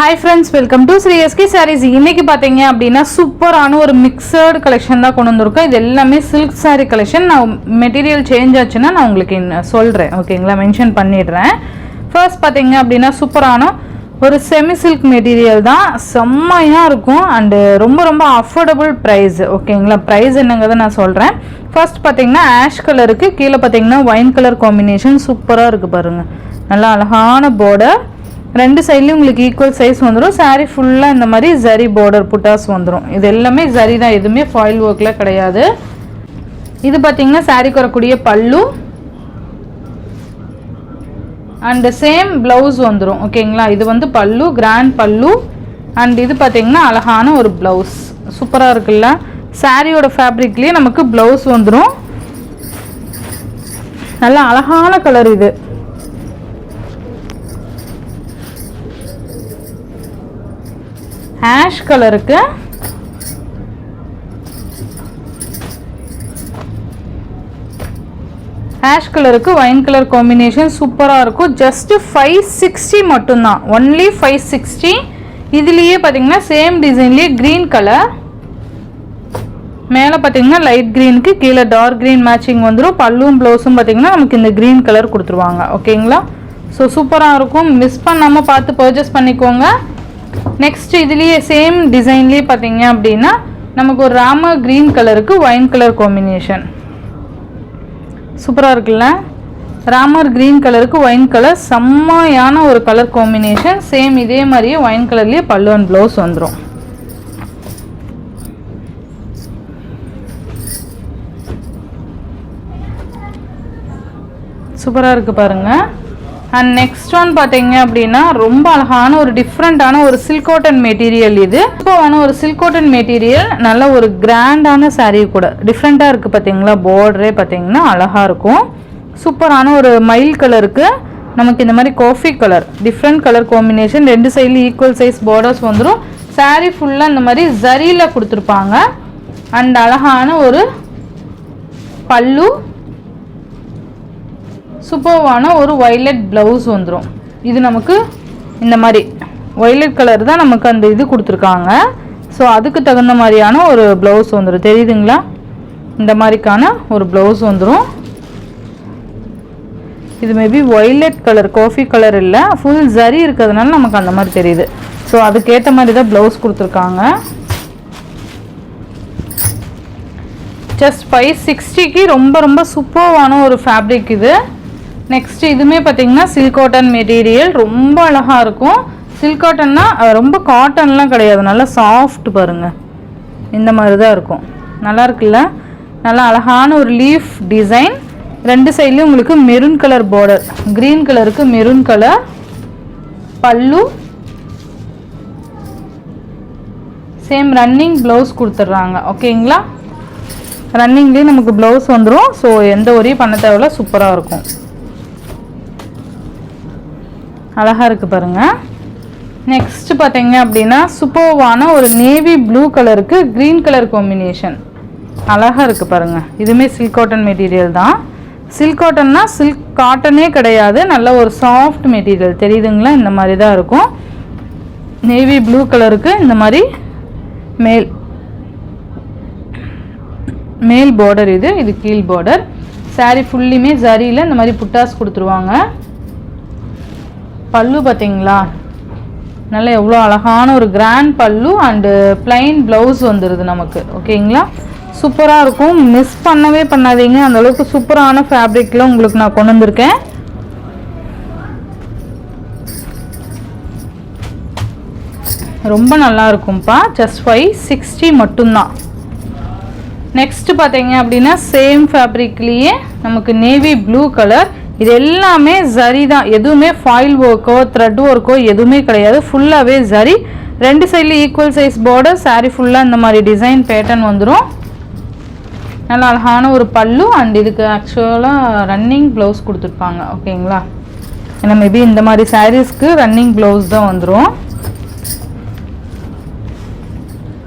Hi friends, welcome to Sri SK Sarees. இன்னைக்கு பாத்தீங்க அப்படினா சூப்பரான ஒரு மிக்ஸ்டு கலெக்ஷன் தான் கொண்டு வந்திருக்கோம். இது எல்லாமே silk saree collection. நான் மெட்டீரியல் சேஞ்ச் ஆச்சுன்னா நான் உங்களுக்கு சொல்றேன். ஓகேங்களா, மென்ஷன் பண்ணிடுறேன். ஃபர்ஸ்ட் பாத்தீங்க அப்படினா சூப்பரான ஒரு செமி சில்க் மெட்டீரியல் தான், செம்மையா இருக்கும் அண்ட் ரொம்ப ரொம்ப அஃபோர்டபுள் பிரைஸ். ஓகேங்களா, பிரைஸ் என்னங்கறத நான் சொல்றேன். ஃபர்ஸ்ட் பாத்தீங்கன்னா ஆஷ் கலருக்கு கீழே பாத்தீங்கன்னா ஒயின் கலர் காம்பினேஷன் சூப்பரா இருக்கு பாருங்க. நல்லா அழகான border, ரெண்டு சைடுலயும் உங்களுக்கு ஈக்குவல் சைஸ் வந்துடும். சாரி ஃபுல்லா இந்த மாதிரி ஜரி border புட்டாஸ் வந்துடும். இது எல்லாமே ஜரி தான், எதுவுமே ஃபாயில் ஒர்க்ல கிடையாது. இது பாத்தீங்கன்னா சாரிக்கு வரக்கூடிய பல்லு அண்ட் சேம் பிளவுஸ் வந்துடும். ஓகேங்களா, இது வந்து பல்லு, கிராண்ட் பல்லு அண்ட் இது பாத்தீங்கன்னா அழகான ஒரு பிளவுஸ். சூப்பரா இருக்குல்ல, சாரியோட ஃபேப்ரிக்லயே நமக்கு பிளவுஸ் வந்துடும். நல்ல அழகான கலர் இது. ஆஷ் கலருக்கு ஒயின் கலர் காம்பினேஷன் சூப்பரா இருக்கும். ஜஸ்ட் 560 மட்டும்தான், ஒன்லி 560. இதுலயே பாத்தீங்கன்னா சேம் டிசைன்லயே கிரீன் கலர், மேல பாத்தீங்கன்னா லைட் கிரீனுக்கு கீழே டார்க் கிரீன் மேட்சிங் வந்துடும். பல்லும் ப்ளவுஸும் பாத்தீங்கன்னா நமக்கு இந்த கிரீன் கலர் கொடுத்துருவாங்க. ஓகேங்களா, ஸோ சூப்பரா இருக்கும். மிஸ் பண்ணாம பார்த்து பர்ச்சேஸ் பண்ணிக்கோங்க. நெக்ஸ்ட் இதுலயே சேம் டிசைன்லயே பாத்தீங்க அப்படின்னா நமக்கு ஒரு ராமர் கிரீன் கலருக்கு ஒயின் கலர் காம்பினேஷன் சூப்பரா இருக்குல்ல. ராமர் கிரீன் கலருக்கு ஒயின் கலர் செம்மையான ஒரு கலர் காம்பினேஷன். சேம் இதே மாதிரியே ஒயின் கலர்லயே பல்லு அண்ட் ப்ளவுஸ் வந்துடும். சூப்பரா இருக்கு பாருங்க. அண்ட் நெக்ஸ்ட் ஒன் பார்த்தீங்க அப்படின்னா ரொம்ப அழகான ஒரு டிஃப்ரெண்டான ஒரு சில்க் காட்டன் மெட்டீரியல். இது சூப்பரான ஒரு சில்க் காட்டன் மெட்டீரியல், நல்ல ஒரு கிராண்டான சாரீ கூட டிஃப்ரெண்டாக இருக்குது. பார்த்தீங்களா, பார்டரே பார்த்தீங்கன்னா அழகாக இருக்கும். சூப்பரான ஒரு மயில் கலருக்கு நமக்கு இந்த மாதிரி coffee colour different colour combination, ரெண்டு சைடில் ஈக்குவல் சைஸ் பார்டர்ஸ் வந்துடும். சாரீ ஃபுல்லாக இந்த மாதிரி ஜரியில் கொடுத்துருப்பாங்க அண்ட் அழகான ஒரு பல்லு, சூப்பர்வான ஒரு வயலட் பிளவுஸ் வந்துடும். இது நமக்கு இந்த மாதிரி வயலட் கலர் தான் நமக்கு அந்த இது கொடுத்துருக்காங்க. ஸோ அதுக்கு தகுந்த மாதிரியான ஒரு பிளவுஸ் வந்துடும். தெரியுதுங்களா, இந்த மாதிரிக்கான ஒரு பிளவுஸ் வந்துடும். இது maybe violet colour, coffee colour இல்லை, ஃபுல் ஜரி இருக்கிறதுனால நமக்கு அந்த மாதிரி தெரியுது. ஸோ அதுக்கேற்ற மாதிரி தான் பிளவுஸ் கொடுத்துருக்காங்க. ஜஸ்ட் 560க்கு ரொம்ப ரொம்ப சூப்பர்வான ஒரு ஃபேப்ரிக் இது. நெக்ஸ்ட் இதுவுமே பார்த்தீங்கன்னா சில்க் காட்டன் மெட்டீரியல், ரொம்ப அழகாக இருக்கும். சில்க் காட்டன்னா ரொம்ப காட்டன்லாம் கிடையாது, நல்லா சாஃப்ட் பாருங்க, இந்த மாதிரி தான் இருக்கும். நல்லா இருக்குல்ல, நல்லா அழகான ஒரு லீஃப் டிசைன். ரெண்டு சைட்லேயும் உங்களுக்கு மெரூன் கலர் பார்டர், க்ரீன் கலருக்கு மெரூன் கலர் பல்லு, சேம் ரன்னிங் ப்ளவுஸ் கொடுத்துட்றாங்க. ஓகேங்களா, ரன்னிங்லேயே நமக்கு ப்ளவுஸ் வந்துடும். ஸோ எந்த ஒரே பண்ண தேவையில்ல, சூப்பராக இருக்கும். அழகாக இருக்குது பாருங்கள். நெக்ஸ்ட் பார்த்தீங்க அப்படின்னா சூப்பர்வான ஒரு நேவி ப்ளூ கலருக்கு க்ரீன் கலர் காம்பினேஷன் அழகாக இருக்குது பாருங்கள். இதுவுமே சில்க் காட்டன் மெட்டீரியல் தான். சில்க் காட்டன்னா சில்க் காட்டனே கிடையாது, நல்ல ஒரு சாஃப்ட் மெட்டீரியல். தெரியுதுங்களா, இந்த மாதிரி தான் இருக்கும். நேவி ப்ளூ கலருக்கு இந்த மாதிரி மேல் பார்டர், இது கீழ் பார்டர். சாரி ஃபுல்லுமே ஜரியில் இந்த மாதிரி புட்டாஸ் கொடுத்துருவாங்க. பல்லு பார்த்தீங்களா, நல்லா எவ்வளோ அழகான ஒரு கிராண்ட் பல்லு அண்டு பிளைன் ப்ளவுஸ் வந்துடுது நமக்கு. ஓகேங்களா, சூப்பராக இருக்கும். மிஸ் பண்ணவே பண்ணாதீங்க, அந்தளவுக்கு சூப்பரான ஃபேப்ரிக்கில் உங்களுக்கு நான் கொண்டு வந்திருக்கேன். ரொம்ப நல்லா இருக்கும்ப்பா. ஜஸ்ட் 560 மட்டும்தான். நெக்ஸ்ட் பார்த்தீங்க அப்படின்னா சேம் ஃபேப்ரிக்லேயே நமக்கு நேவி ப்ளூ கலர். இது எல்லாமே ஜரி தான், எதுவுமே ஃபாயில் ஒர்க்கோ த்ரெட் ஒர்க்கோ எதுவுமே கிடையாது, ஃபுல்லாகவே ஜரி. ரெண்டு சைடில் ஈக்குவல் சைஸ் பார்டர், சாரீ ஃபுல்லாக இந்த மாதிரி டிசைன் பேட்டர்ன் வந்துடும். நல்ல அழகான ஒரு பல்லு அண்ட் இதுக்கு ஆக்சுவலாக ரன்னிங் ப்ளவுஸ் கொடுத்துருப்பாங்க. ஓகேங்களா, ஏன்னா மேபி இந்த மாதிரி சாரீஸ்க்கு ரன்னிங் ப்ளவுஸ் தான் வந்துடும்.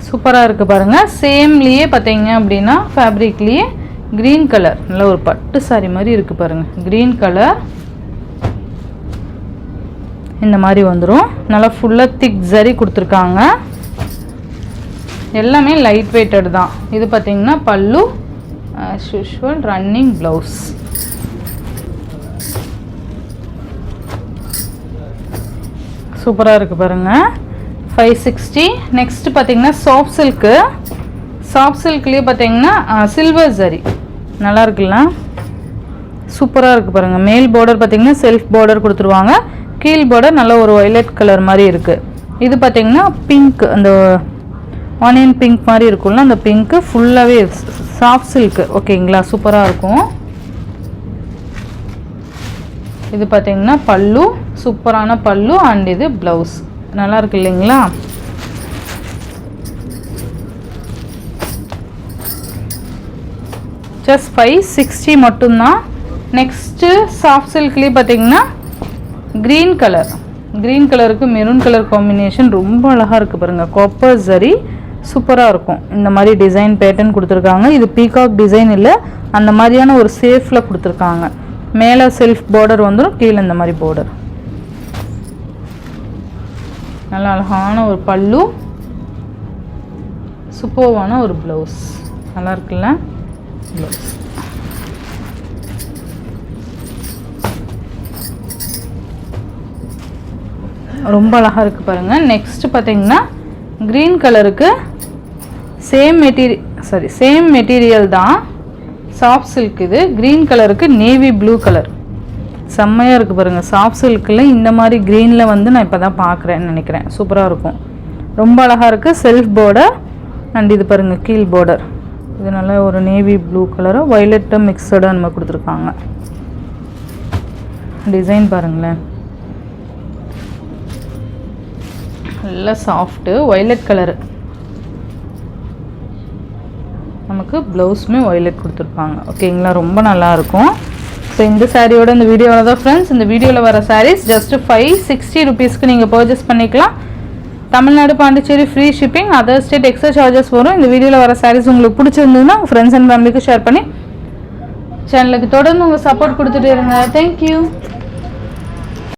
சூப்பராக இருக்குது பாருங்கள். சேம்லேயே பார்த்தீங்க அப்படின்னா ஃபேப்ரிக்லேயே க்ரீன் கலர், நல்ல ஒரு பட்டு சாரி மாதிரி இருக்குது பாருங்கள். க்ரீன் கலர் இந்த மாதிரி வந்துடும். நல்லா ஃபுல்லாக திக் ஜரி கொடுத்துருக்காங்க. எல்லாமே லைட் வெயிட்டட் தான். இது பார்த்திங்கன்னா பல்லு, as usual ரன்னிங் ப்ளவுஸ். சூப்பராக இருக்குது பாருங்கள். 560. நெக்ஸ்ட் பார்த்திங்கன்னா சாஃப்ட் சில்க்கு. சாஃப்ட் சில்க்லேயே பார்த்திங்கன்னா சில்வர் ஜரி நல்லா இருக்குல்ல, சூப்பராக இருக்குது பாருங்கள். மேல் பார்டர் பார்த்திங்கன்னா செல்ஃப் பார்டர் கொடுத்துருவாங்க. கீழ் பார்டர் நல்ல ஒரு வயலட் கலர் மாதிரி இருக்குது. இது பார்த்திங்கன்னா பிங்க், அந்த ஆனியன் பிங்க் மாதிரி இருக்கும்ல, அந்த பிங்க்கு ஃபுல்லாகவே சாஃப்ட் சில்க்கு. ஓகேங்களா, சூப்பராக இருக்கும். இது பார்த்திங்கன்னா பல்லு, சூப்பரான பல்லு. அண்ட் இது ப்ளவுஸ் நல்லா இருக்கு இல்லைங்களா. ஜஸ்ட் 560 மட்டும்தான். நெக்ஸ்ட்டு சாஃப்ட் சில்க்லேயே பார்த்திங்கன்னா க்ரீன் கலர், க்ரீன் கலருக்கு மெரூன் கலர் காம்பினேஷன் ரொம்ப அழகாக இருக்குது பாருங்கள். காப்பர் ஜரி சூப்பராக இருக்கும். இந்த மாதிரி டிசைன் பேட்டர்ன் கொடுத்துருக்காங்க. இது பீகாக் டிசைன் இல்லை, அந்த மாதிரியான ஒரு சேஃபில் கொடுத்துருக்காங்க. மேலே செல்ஃப் பார்டர் வந்துடும், கீழே இந்த மாதிரி பார்டர். நல்ல அழகான ஒரு பல்லு, சூப்பர்வான ஒரு ப்ளவுஸ். நல்லா இருக்குல்ல ப்ளவுஸ். ரொம்ப அழகாக இருக்குது பாருங்கள். நெக்ஸ்ட் பார்த்தீங்கன்னா க்ரீன் கலருக்கு சேம் மெட்டீரியல் தான், சாஃப்ட் சில்க். இது க்ரீன் கலருக்கு நேவி ப்ளூ கலர் செம்மையாக இருக்குது பாருங்கள். சாஃப்ட் சில்கில் இந்த மாதிரி க்ரீனில் வந்து நான் இப்போ தான் பார்க்குறேன்னு நினைக்கிறேன். சூப்பராக இருக்கும், ரொம்ப அழகாக இருக்குது. செல்ஃப் பார்டர் அண்ட் இது பாருங்கள் கீழ் பார்டர். இது நல்லா ஒரு நேவி ப்ளூ கலராக வயலட்டு மிக்சடாக நம்ம கொடுத்துருக்காங்க. டிசைன் பாருங்களேன், நல்லா சாஃப்ட்டு வயலட் கலரு. நமக்கு ப்ளவுஸுமே வயலட் கொடுத்துருப்பாங்க. ஓகேங்களா, ரொம்ப நல்லாயிருக்கும். ஸோ இந்த சாரியோட இந்த வீடியோவில் தான் ஃப்ரெண்ட்ஸ். இந்த வீடியோவில் வர சாரீஸ் ஜஸ்ட்டு 560 ருபீஸ்க்கு நீங்கள் பர்ச்சேஸ் பண்ணிக்கலாம். Tamil Nadu, Pondicherry free shipping. Other state extra charges வரும். இந்த வீடியோவில் வர சாரீஸ் உங்களுக்கு பிடிச்சிருந்ததுன்னா உங்கள் ஃப்ரெண்ட்ஸ் அண்ட் ஃபேமிலிக்கு ஷேர் பண்ணி சேனலுக்கு தொடர்ந்து உங்கள் சப்போர்ட் கொடுத்துட்டு இருங்க. தேங்க்யூ.